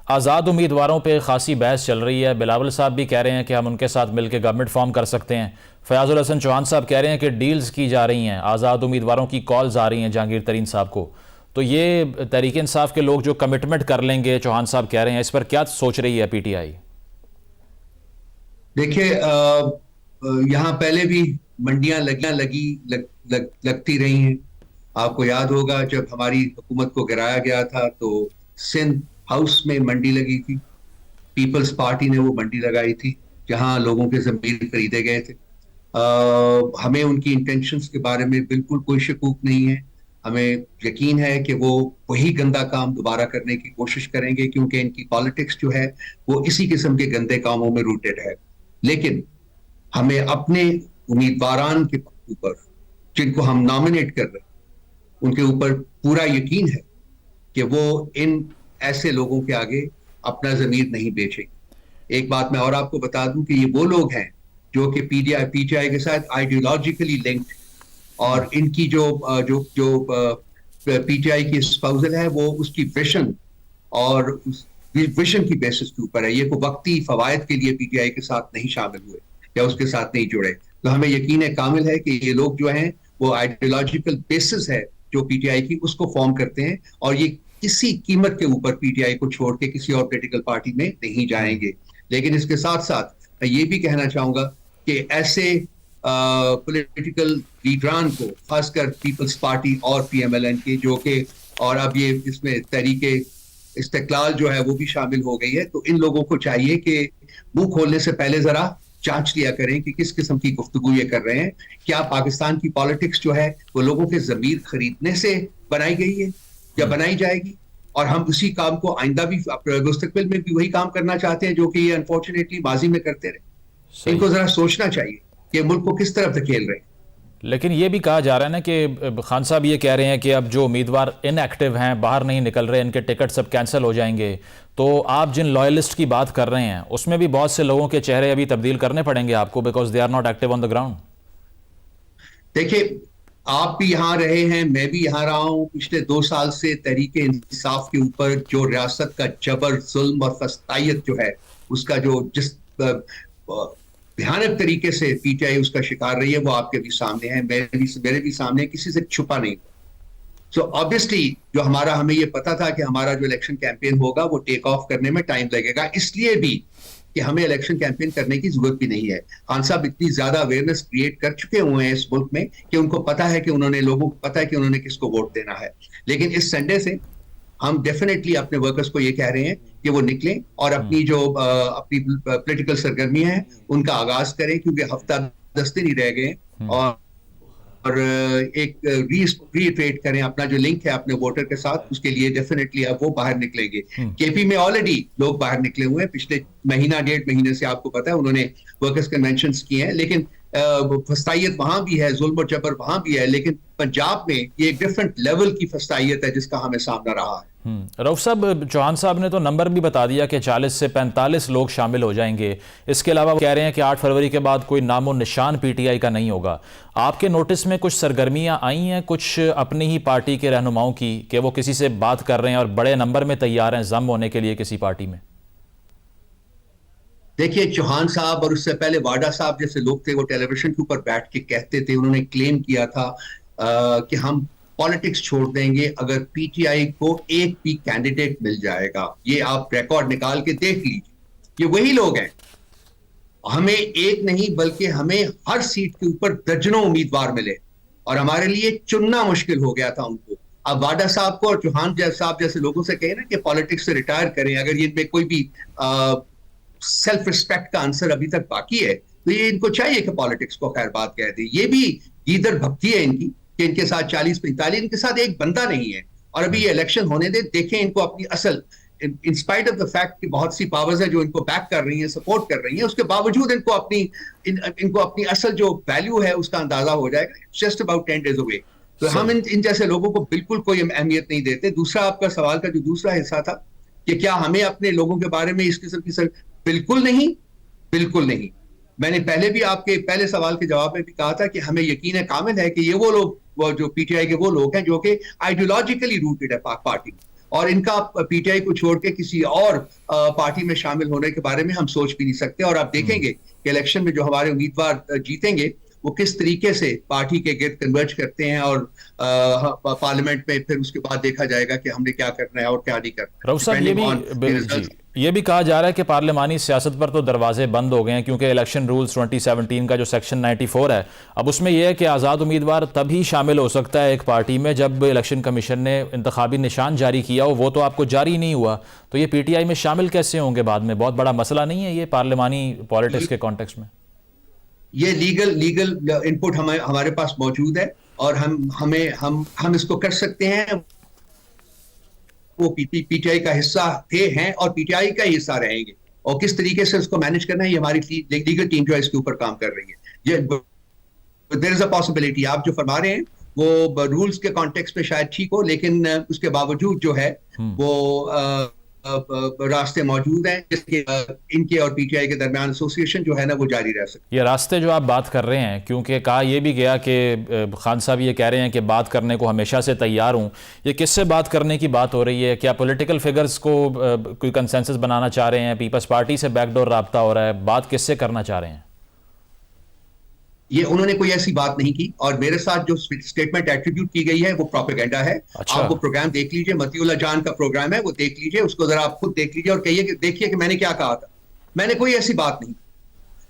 आज़ाद उम्मीदवारों पे खासी बहस चल रही है। बिलावल साहब भी कह रहे हैं कि हम उनके साथ मिलकर गवर्नमेंट फॉर्म कर सकते हैं। फयाजुल हसन चौहान साहब कह रहे हैं कि डील्स की जा रही हैं, आज़ाद उम्मीदवारों की कॉल्स आ रही हैं जहांगीर तरीन साहब को। तो ये तहरीक इंसाफ के लोग जो कमिटमेंट कर लेंगे, चौहान साहब कह रहे हैं, इस पर क्या सोच रही है पीटीआई? देखिए, यहाँ पहले भी मंडियां लगती रही हैं। आपको याद होगा जब हमारी हुकूमत को गिराया गया था तो सिंध हाउस में मंडी लगी थी। पीपल्स पार्टी ने वो मंडी लगाई थी जहां लोगों के जमीर खरीदे गए थे। हमें उनकी इंटेंशंस के बारे में बिल्कुल कोई शकूक नहीं है। हमें यकीन है कि वो वही गंदा काम दोबारा करने की कोशिश करेंगे, क्योंकि इनकी पॉलिटिक्स जो है वो इसी किस्म के गंदे कामों में रूटेड है। लेकिन हमें अपने उम्मीदवारान के ऊपर, जिनको हम नॉमिनेट कर रहे हैं, उनके ऊपर पूरा यकीन है कि वो इन ऐसे लोगों के आगे अपना जमीर नहीं बेचेंगे। एक बात मैं और आपको बता दूं कि ये वो लोग हैं जो कि पीटीआई के साथ आइडियोलॉजिकली लिंक्ड, और इनकी जो जो जो पीटीआई की स्पाउजल है वो उसकी विशन और उस विशन की बेसिस के ऊपर है। ये को वक्ती फवायद के लिए पीटीआई के साथ नहीं शामिल हुए या उसके साथ नहीं जुड़े। तो हमें यकीन है कामिल है कि ये लोग जो हैं वो आइडियोलॉजिकल बेसिस है जो पीटीआई की, उसको फॉर्म करते हैं, और ये किसी कीमत के ऊपर पीटीआई को छोड़ के किसी और पॉलिटिकल पार्टी में नहीं जाएंगे। लेकिन इसके साथ साथ मैं ये भी कहना चाहूंगा कि ऐसे पॉलिटिकल लीडरान को, खासकर पीपल्स पार्टी और पीएमएलएन के, जो कि और अब ये इसमें तहरीके इस्तेकलाल जो है वो भी शामिल हो गई है, तो इन लोगों को चाहिए कि मुंह खोलने से पहले जरा जांच लिया करें कि किस किस्म की गुफ्तगू ये कर रहे हैं। क्या पाकिस्तान की पॉलिटिक्स जो है वो लोगों के जमीर खरीदने से बनाई गई है या बनाई जाएगी, और हम उसी काम को आइंदा भी मुस्तकबिल में भी वही काम करना चाहते हैं जो कि ये अनफॉर्चुनेटली माजी में करते रहे। सही इनको है। जरा सोचना चाहिए कि मुल्क को किस तरफ धकेल रहे हैं। लेकिन ये भी कहा जा रहा है ना कि खान साहब ये कह रहे हैं कि अब जो उम्मीदवार इनएक्टिव हैं, बाहर नहीं निकल रहे, इनके टिकट सब कैंसिल हो जाएंगे। तो आप जिन लॉयलिस्ट की बात कर रहे हैं उसमें भी बहुत से लोगों के चेहरे अभी तब्दील करने पड़ेंगे आपको, because they are not active on the ground. देखिए, आप भी यहाँ रहे हैं, मैं भी यहाँ रहा हूँ। पिछले 2 साल से तहरीके इंसाफ के ऊपर जो रियासत का जबर, जुल्म और फस्तायत जो है, उसका जो जिस भयानक तरीके से पीटीआई उसका शिकार रही है, वो आपके भी सामने है, मेरे भी सामने है, किसी से छुपा नहीं। सो ऑब्वियसली जो हमारा, हमें ये पता था कि हमारा जो इलेक्शन कैंपेन होगा वो टेक ऑफ करने में टाइम लगेगा, इसलिए भी कि हमें इलेक्शन कैंपेन करने की जरूरत भी नहीं है। खान साहब इतनी ज्यादा अवेयरनेस क्रिएट कर चुके हुए हैं इस मुल्क में कि उनको पता है कि उन्होंने, लोगों को पता है कि उन्होंने किसको वोट देना है। लेकिन इस संडे से हम डेफिनेटली अपने वर्कर्स को ये कह रहे हैं कि वो निकलें और अपनी जो अपनी पॉलिटिकल सरगर्मियां हैं उनका आगाज करें, क्योंकि हफ्ता 10 दिन ही रह गए। और एक रीट्रेट करें अपना जो लिंक है अपने वोटर के साथ, उसके लिए डेफिनेटली अब वो बाहर निकलेंगे। केपी में ऑलरेडी लोग बाहर निकले हुए हैं, पिछले महीना 1.5 महीने से, आपको पता है, उन्होंने वर्कर्स कन्वेंशन किए हैं। लेकिन फस्तायत वहां भी है, जुल्म और जबर वहां भी है, लेकिन पंजाब में ये एक डिफरेंट लेवल की फस्तायत है जिसका हमें सामना रहा है। रऊफ साहब, चौहान साहब ने तो नंबर भी बता दिया कि 40 से 45 लोग शामिल हो जाएंगे। इसके अलावा वो कह रहे हैं कि 8 फरवरी के बाद कोई नामो निशान पीटीआई का नहीं होगा। आपके नोटिस में कुछ सरगर्मियां आई हैं कुछ अपनी ही पार्टी के रहनुमाओं की, कि वो किसी से बात कर रहे हैं और बड़े नंबर में तैयार हैं जम होने के लिए किसी पार्टी में? देखिए, चौहान साहब और उससे पहले वाडा साहब जैसे लोग थे, वो टेलीविजन के ऊपर बैठ के कहते थे, उन्होंने क्लेम किया था कि हम पॉलिटिक्स छोड़ देंगे अगर पीटीआई को एक भी कैंडिडेट मिल जाएगा। ये आप रिकॉर्ड निकाल के देख लीजिए, ये वही लोग हैं। हमें एक नहीं बल्कि हमें हर सीट के ऊपर दर्जनों उम्मीदवार मिले और हमारे लिए चुनना मुश्किल हो गया था उनको। अब वाडा साहब को और चौहान साहब जैसे लोगों से कहे ना कि पॉलिटिक्स से रिटायर करें, अगर ये इनमें कोई भी सेल्फ रिस्पेक्ट का आंसर अभी तक बाकी है, तो ये इनको चाहिए कि पॉलिटिक्स को खैर बात कह दे। ये भी गीदड़ भक्ति है इनकी कि इनके साथ 40-45, इनके साथ एक बंदा नहीं है। और अभी ये इलेक्शन होने दे, देखें इनको अपनी असल, in spite of the fact कि बहुत सी पावर्स है जो इनको बैक कर रही हैं, सपोर्ट कर रही हैं, उसके बावजूद इनको अपनी असल जो वैल्यू है उसका अंदाजा हो जाएगा। Just about 10 days away। तो हम इन जैसे लोगों को बिल्कुल कोई अहमियत नहीं देते। दूसरा, आपका सवाल का जो दूसरा हिस्सा था कि क्या हमें अपने लोगों के बारे में इस किस्म की, बिल्कुल नहीं, बिल्कुल नहीं। मैंने पहले भी आपके पहले सवाल के जवाब में भी कहा था कि हमें यकीन है कामिल है कि ये वो लोग, वो जो पीटीआई के वो लोग हैं जो कि आइडियोलॉजिकली रूटेड है पाक पार्टी में, और इनका पीटीआई को छोड़ के किसी और पार्टी में शामिल होने के बारे में हम सोच भी नहीं सकते। और आप देखेंगे कि इलेक्शन में जो हमारे उम्मीदवार जीतेंगे वो किस तरीके से पार्टी के गिर्द कन्वर्ज करते हैं, और पार्लियामेंट में फिर उसके बाद देखा जाएगा कि हमने क्या करना है और क्या नहीं करना। रऊफ साहब, ये भी कहा जा रहा है कि पार्लियामानी सियासत पर तो दरवाजे बंद हो गए हैं, क्योंकि इलेक्शन रूल्स 2017 का जो सेक्शन 94 है, अब उसमें यह है कि आज़ाद उम्मीदवार तभी शामिल हो सकता है एक पार्टी में जब इलेक्शन कमीशन ने इंतखाबी निशान जारी किया हो। वो तो आपको जारी नहीं हुआ, तो ये पीटीआई में शामिल कैसे होंगे बाद में? बहुत बड़ा मसला नहीं है ये पार्लियामानी पॉलिटिक्स के कॉन्टेक्स्ट में? ये लीगल इनपुट हमारे पास मौजूद है, और हम इसको कर सकते हैं। वो पीटीआई का हिस्सा हैं और पीटीआई का हिस्सा रहेंगे, और किस तरीके से उसको मैनेज करना है ये हमारी लीगल टीम जो है इसके ऊपर काम कर रही है। देयर इज अ पॉसिबिलिटी, आप जो फरमा रहे हैं वो रूल्स के कॉन्टेक्स्ट में शायद ठीक हो, लेकिन उसके बावजूद जो है वो रास्ते मौजूद हैं जिसके इनके और पीटीआई के दरमियान एसोसिएशन जो है ना वो जारी रह सकती है। ये रास्ते जो आप बात कर रहे हैं, क्योंकि कहा यह भी गया कि खान साहब ये कह रहे हैं कि बात करने को हमेशा से तैयार हूं, ये किससे बात करने की बात हो रही है? क्या पॉलिटिकल फिगर्स को कोई कंसेंसस बनाना चाह रहे हैं? पीपल्स पार्टी से बैकडोर राब्ता हो रहा है? बात किससे करना चाह रहे हैं? ये उन्होंने कोई ऐसी बात नहीं की, और मेरे साथ जो स्टेटमेंट एट्रीब्यूट की गई है वो प्रोपेगेंडा है। अच्छा। आप वो प्रोग्राम देख लीजिए, मतीउल्लाह जान का प्रोग्राम है, वो देख लीजिए, उसको जरा आप खुद देख लीजिए और कहिए कि देखिए कि मैंने क्या कहा था। मैंने कोई ऐसी बात नहीं,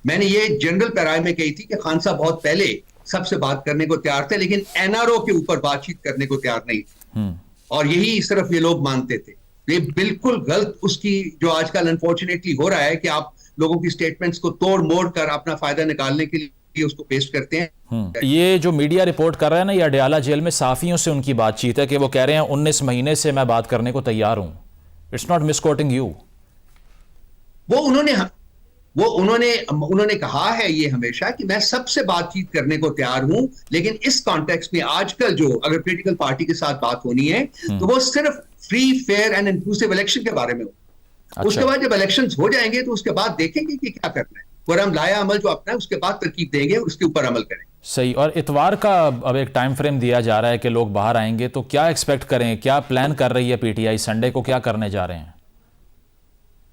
मैंने ये जनरल पैराए में कही थी कि खान साहब बहुत पहले सबसे बात करने को तैयार थे, लेकिन एनआरओ के ऊपर बातचीत करने को तैयार नहीं थे, और यही सिर्फ ये लोग मानते थे। ये बिल्कुल गलत उसकी जो आजकल अनफॉर्चुनेटली हो रहा है कि आप लोगों की स्टेटमेंट्स को तोड़ मोड़ कर अपना फायदा निकालने के लिए उसको पेस्ट करते हैं। ये जो मीडिया रिपोर्ट कर रहा है ना, ये अडयाला जेल में साफियों से उनकी बातचीत है कि वो कह रहे हैं 19 महीने से मैं बात करने को तैयार हूं। It's not misquoting you. वो उन्होंने कहा है ये हमेशा कि मैं सबसे बातचीत करने को तैयार हूं, लेकिन इस कॉन्टेक्स्ट में आजकल जो अगर पॉलिटिकल पार्टी के साथ बात होनी है तो वो सिर्फ free, fair and inclusive election के बारे में हो। अच्छा। उसके बाद जब इलेक्शंस हो जाएंगे तो उसके बाद देखेंगे कि क्या करना है, और हम लाया अमल जो अपना है उसके बाद तरकीब देंगे और उसके ऊपर अमल करेंगे। सही। और इतवार का अब एक टाइम फ्रेम दिया जा रहा है कि लोग बाहर आएंगे, तो क्या एक्सपेक्ट करें? क्या प्लान कर रही है पीटीआई? संडे को क्या करने जा रहे हैं?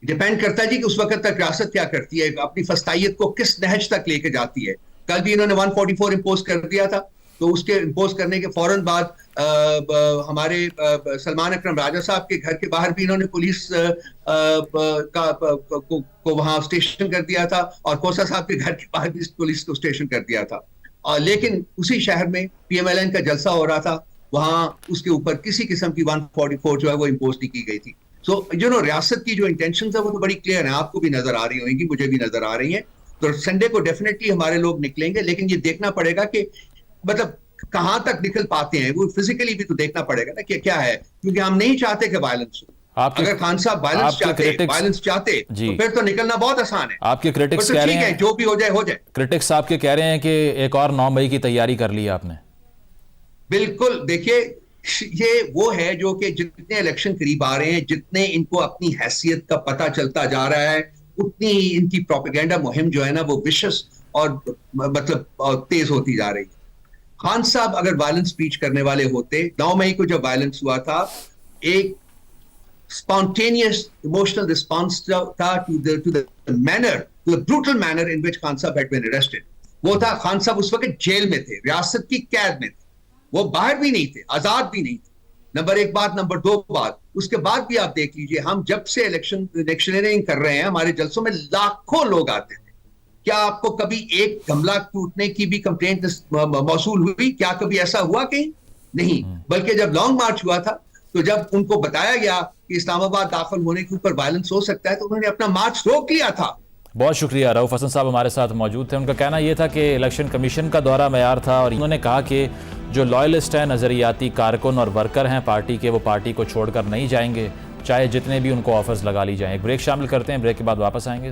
डिपेंड करता है जी कि उस वक्त तक रियासत क्या करती है, अपनी फस्तायत को किस नहज तक लेके जाती है। कल भी इन्होंने 144 इम्पोज कर दिया था, तो उसके इम्पोज करने के फौरन बाद हमारे सलमान अकरम राजा साहब के घर के बाहर भी इन्होंने पुलिस को वहां स्टेशन कर दिया था, और कोसा साहब के घर के बाहर भी पुलिस को स्टेशन कर दिया था। लेकिन उसी शहर में पीएमएलएन का जलसा हो रहा था, वहां उसके ऊपर किसी किस्म की 144 जो है वो इम्पोज नहीं की गई थी। सो रियासत की जो इंटेंशन है वो तो बड़ी क्लियर है, आपको भी नजर आ रही होंगी, मुझे भी नजर आ रही है। तो संडे को डेफिनेटली हमारे लोग निकलेंगे, लेकिन ये देखना पड़ेगा कि मतलब कहां तक निकल पाते हैं, वो फिजिकली भी तो देखना पड़ेगा ना कि क्या है, क्योंकि हम नहीं चाहते कि वायलेंस हो। अगर खान साहब वायलेंस चाहते तो फिर तो निकलना बहुत आसान है। आपके क्रिटिक्स कह रहे हैं जो भी हो जाए हो जाए। क्रिटिक्स आपके कह रहे हैं कि एक और 9 मई की तैयारी कर ली है आपने। बिल्कुल, देखिए ये वो है जो कि जितने इलेक्शन करीब आ रहे हैं, जितने इनको अपनी हैसियत का पता चलता जा रहा है, उतनी इनकी प्रोपेगेंडा मुहिम जो है ना वो विशेष और मतलब तेज होती जा रही है। खान साहब अगर वायलेंस स्पीच करने वाले होते, 9 मई को जब वायलेंस हुआ था, एक स्पॉन्टेनियस इमोशनल रिस्पॉन्स था to the brutal manner in which Khan साहब हैड बीन अरेस्टेड। वो था, खान साहब उस वक्त जेल में थे, रियासत की कैद में थे, वो बाहर भी नहीं थे, आजाद भी नहीं थे। नंबर 1 बात। नंबर 2 बात, उसके बाद भी आप देख लीजिए, हम जब से इलेक्शनियरिंग कर रहे हैं, हमारे जलसों में लाखों लोग आते थे। क्या आपको कभी एक गमला टूटने की भी कंप्लेंट मौसूल हुई? क्या कभी ऐसा हुआ? कहीं नहीं। बल्कि जब लॉन्ग मार्च हुआ था, तो जब उनको बताया गया कि इस्लामाबाद दाखिल होने के ऊपर वायलेंस हो सकता है, तो उन्होंने अपना मार्च रोक लिया था। बहुत शुक्रिया। रऊफ हसन साहब हमारे साथ मौजूद थे। उनका कहना यह था कि इलेक्शन कमीशन का दौरा मयार था, और उन्होंने कहा कि जो लॉयलिस्ट हैं, नज़रियाती कारकुन और वर्कर हैं पार्टी के, वो पार्टी को छोड़कर नहीं जाएंगे, चाहे जितने भी उनको ऑफर्स लगा ली जाएं। एक ब्रेक शामिल करते हैं, ब्रेक के बाद वापस आएंगे।